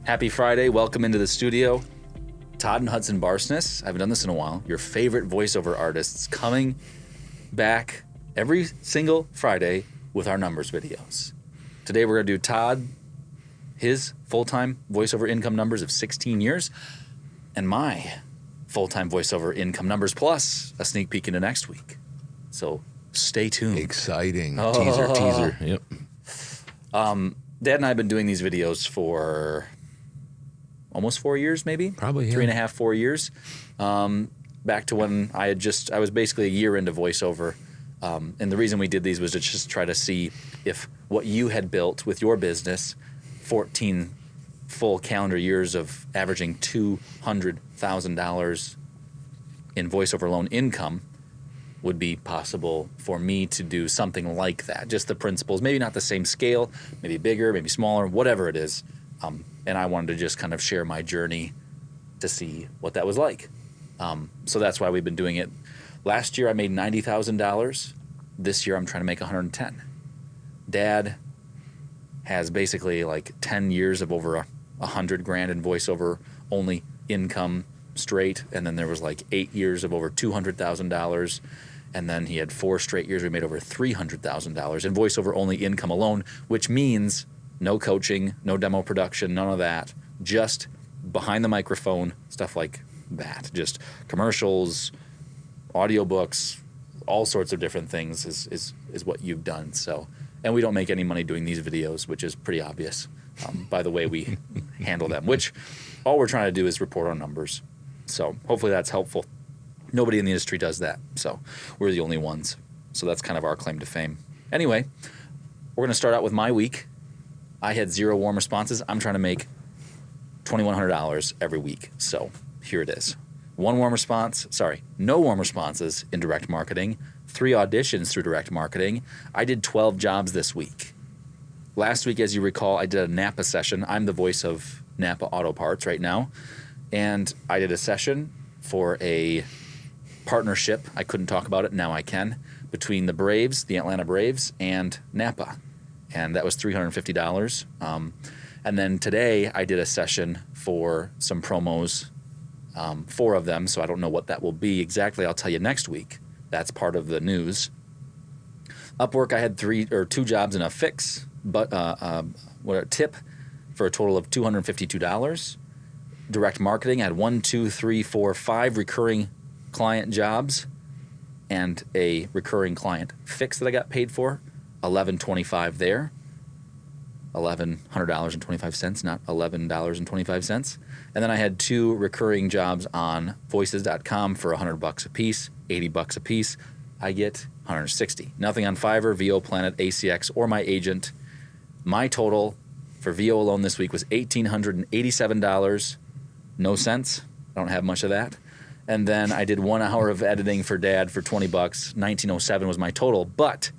Happy Friday. Welcome into the studio. Todd and Hudson Barsness, I haven't done this in a while, your favorite voiceover artists coming back every single Friday with our numbers videos. Today we're going to do Todd, his full-time voiceover income numbers of 16 years, and my full-time voiceover income numbers plus a sneak peek into next week. So stay tuned. Exciting. Teaser. Yep. Dad and I have been doing these videos for almost 4 years, maybe? Probably, yeah. 3.5, 4 years. Back to when I was basically a year into voiceover. And the reason we did these was to just try to see if what you had built with your business, 14 full calendar years of averaging $200,000 in voiceover loan income, would be possible for me to do something like that. Just the principles, maybe not the same scale, maybe bigger, maybe smaller, whatever it is. And I wanted to just kind of share my journey to see what that was like. So that's why we've been doing it. Last year I made $90,000. This year I'm trying to make $110,000. Dad has basically like 10 years of over $100,000 in voiceover only income straight, and then there was like 8 years of over $200,000, and then he had 4 straight years we made over $300,000 in voiceover only income alone, which means no coaching, no demo production, none of that, just behind the microphone, stuff like that, just commercials, audiobooks, all sorts of different things is what you've done. So, and we don't make any money doing these videos, which is pretty obvious by the way we handle them, which all we're trying to do is report our numbers. So hopefully that's helpful. Nobody in the industry does that, so we're the only ones. So that's kind of our claim to fame. Anyway, we're going to start out with my week. I had 0 warm responses. I'm trying to make $2,100 every week. So here it is. No warm responses in direct marketing, 3 auditions through direct marketing. I did 12 jobs this week. Last week, as you recall, I did a Napa session. I'm the voice of Napa Auto Parts right now. And I did a session for a partnership. I couldn't talk about it. Now I can. Between the Braves, the Atlanta Braves, and Napa. And that was $350. And then today I did a session for some promos, 4 of them. So I don't know what that will be exactly. I'll tell you next week. That's part of the news. Upwork, I had 2 jobs and a fix, but a tip for a total of $252. Direct marketing, I had 5 recurring client jobs and a recurring client fix that I got paid for, $1,125 there, $1,100.25, not $11.25. And then I had 2 recurring jobs on voices.com for $100 a piece, $80 a piece. I get $160. Nothing on Fiverr, VO Planet, ACX, or my agent. My total for VO alone this week was $1,887. No cents. I don't have much of that. And then I did 1 hour of editing for Dad for $20. $1,907 was my total. But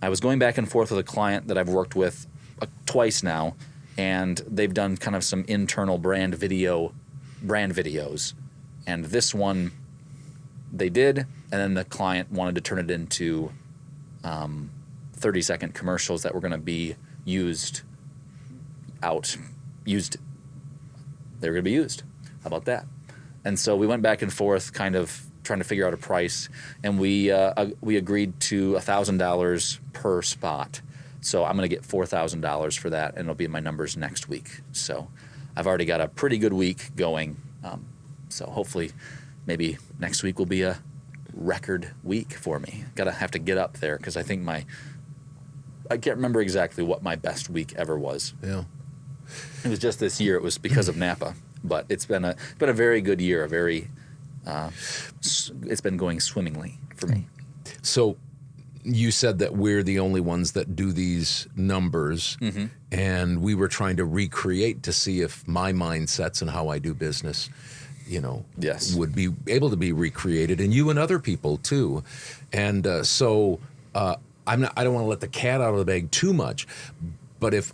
I was going back and forth with a client that I've worked with twice now, and they've done kind of some internal brand videos. And this one they did, and then the client wanted to turn it into 30-second commercials that were going to be used. They were going to be used. How about that? And so we went back and forth kind of trying to figure out a price, and we agreed to $1,000 per spot. So I'm going to get $4,000 for that, and it'll be in my numbers next week. So I've already got a pretty good week going. So hopefully maybe next week will be a record week for me. Have to get up there because I think I can't remember exactly what my best week ever was. Yeah. It was just this year. It was because of Napa, but it's been a very good year. It's been going swimmingly for me. So you said that we're the only ones that do these numbers, and we were trying to recreate to see if my mindsets and how I do business, Yes. would be able to be recreated, and you and other people too. And so I don't want to let the cat out of the bag too much, but if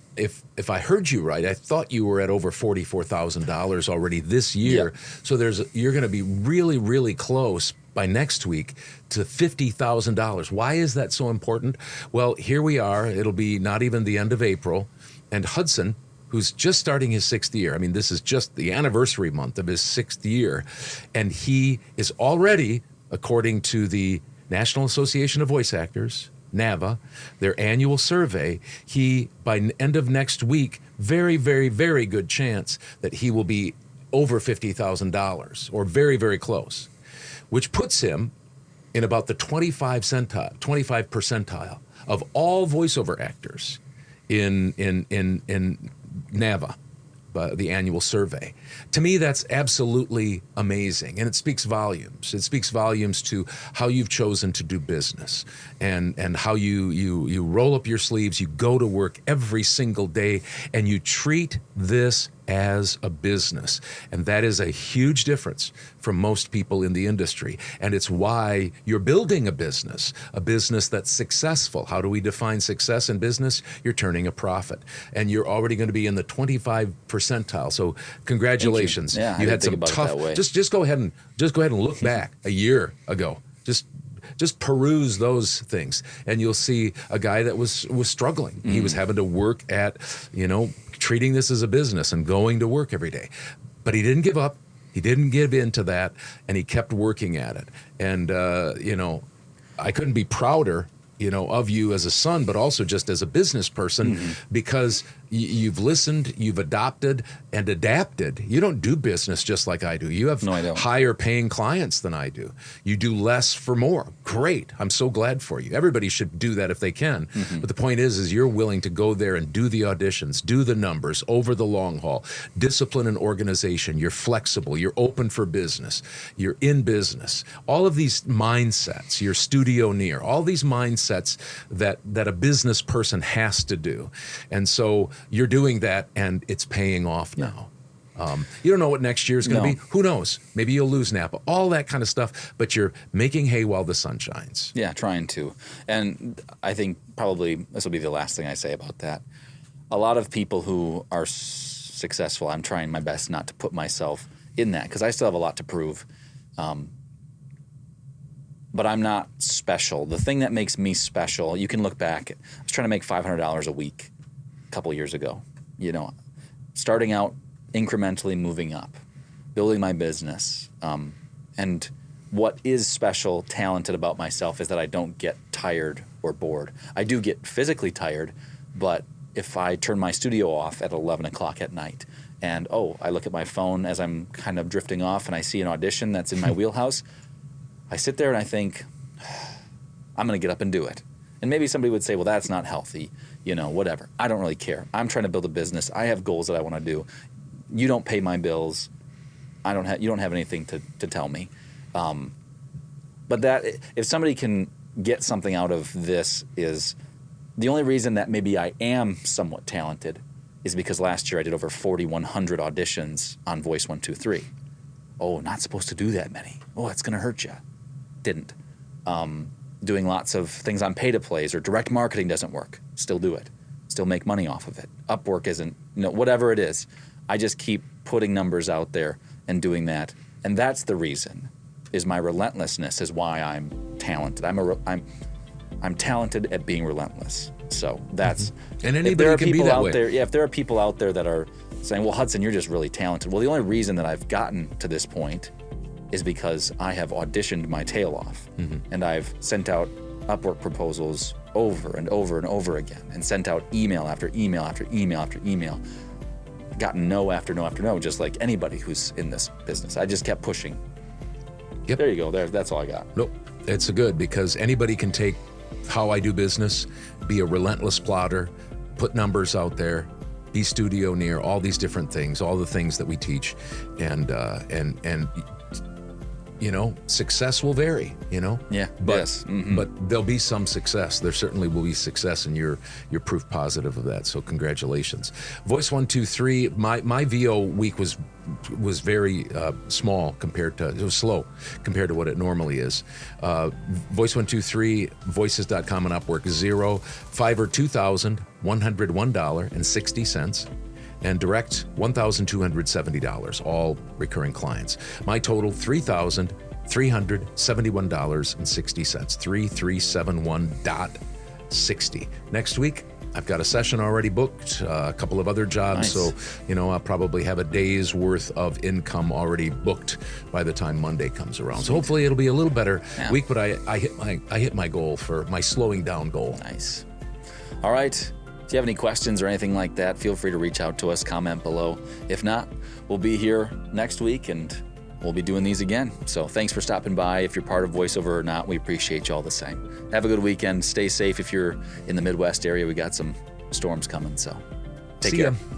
I heard you right, I thought you were at over $44,000 already this year. Yep. So you're going to be really, really close by next week to $50,000. Why is that so important? Well, here we are. It'll be not even the end of April, and Hudson who's just starting his 6th year. I mean, this is just the anniversary month of his 6th year. And he is already, according to the National Association of Voice Actors, NAVA, their annual survey, he, by end of next week, very, very, very good chance that he will be over $50,000 or very, very close, which puts him in about the 25 percentile of all voiceover actors in NAVA, the annual survey. To me, that's absolutely amazing, and it speaks volumes. It speaks volumes to how you've chosen to do business, and how you roll up your sleeves, you go to work every single day, and you treat this as a business. And that is a huge difference from most people in the industry. And it's why you're building a business that's successful. How do we define success in business? You're turning a profit. And you're already going to be in the 25 percentile. So congratulations. Yeah, you I had didn't think some about it tough. that way. Just go ahead and look back a year ago. Just peruse those things, and you'll see a guy that was struggling. He was having to work at, treating this as a business and going to work every day. But he didn't give up. He didn't give in to that, and he kept working at it. And, I couldn't be prouder, of you as a son, but also just as a business person, because you've listened, you've adopted and adapted. You don't do business just like I do. You have higher paying clients than I do. You do less for more. Great. I'm so glad for you. Everybody should do that if they can. But the point is you're willing to go there and do the auditions, do the numbers over the long haul, discipline and organization. You're flexible. You're open for business. You're in business. All of these mindsets, you're studio near, all these mindsets that a business person has to do. And so you're doing that, and it's paying off now. You don't know what next year's going to be. Who knows? Maybe you'll lose Napa, all that kind of stuff, but you're making hay while the sun shines. Yeah, trying to. And I think probably this will be the last thing I say about that. A lot of people who are successful, I'm trying my best not to put myself in that, because I still have a lot to prove. But I'm not special. The thing that makes me special, you can look back. I was trying to make $500 a week a couple years ago. Starting out, incrementally moving up, building my business. And what is special, talented about myself is that I don't get tired or bored. I do get physically tired, but if I turn my studio off at 11 o'clock at night and, I look at my phone as I'm kind of drifting off and I see an audition that's in my wheelhouse, I sit there and I think, I'm going to get up and do it. And maybe somebody would say, well, that's not healthy, whatever. I don't really care. I'm trying to build a business. I have goals that I want to do. You don't pay my bills. You don't have anything to tell me. But that, if somebody can get something out of this, is the only reason that maybe I am somewhat talented is because last year I did over 4,100 auditions on Voice 123. Oh, not supposed to do that many. Oh, it's going to hurt you. Didn't. Doing lots of things on pay-to-plays or direct marketing doesn't work. Still do it. Still make money off of it. Upwork isn't, whatever it is. I just keep putting numbers out there and doing that. And that's the reason, is my relentlessness is why I'm talented. I'm talented at being relentless. So that's, and anybody can be that way. If there are people out there that are saying, well, Hudson, you're just really talented. Well, the only reason that I've gotten to this point is because I have auditioned my tail off, and I've sent out Upwork proposals over and over and over again, and sent out email after email after email after email. Gotten no after no after no, just like anybody who's in this business. I just kept pushing. Yep. There you go. That's all I got. Nope. It's good, because anybody can take how I do business, be a relentless plotter, put numbers out there, be studio near, all these different things, all the things that we teach, and success will vary, Yeah. But, yes. But there'll be some success. There certainly will be success, and you're proof positive of that. So congratulations. Voice 123. My VO week was very small it was slow compared to what it normally is. Voice 123, voices.com and Upwork 0, Fiverr $2,101.60. And direct $1,270, all recurring clients. My total $3,371.60, 3371.60. Next week, I've got a session already booked, a couple of other jobs. Nice. So, I'll probably have a day's worth of income already booked by the time Monday comes around. So hopefully it'll be a little better week, but I hit my goal for my slowing down goal. Nice. All right. If you have any questions or anything like that, feel free to reach out to us, comment below. If not, we'll be here next week and we'll be doing these again. So thanks for stopping by. If you're part of VoiceOver or not, we appreciate you all the same. Have a good weekend. Stay safe if you're in the Midwest area. We got some storms coming, so take care. See ya.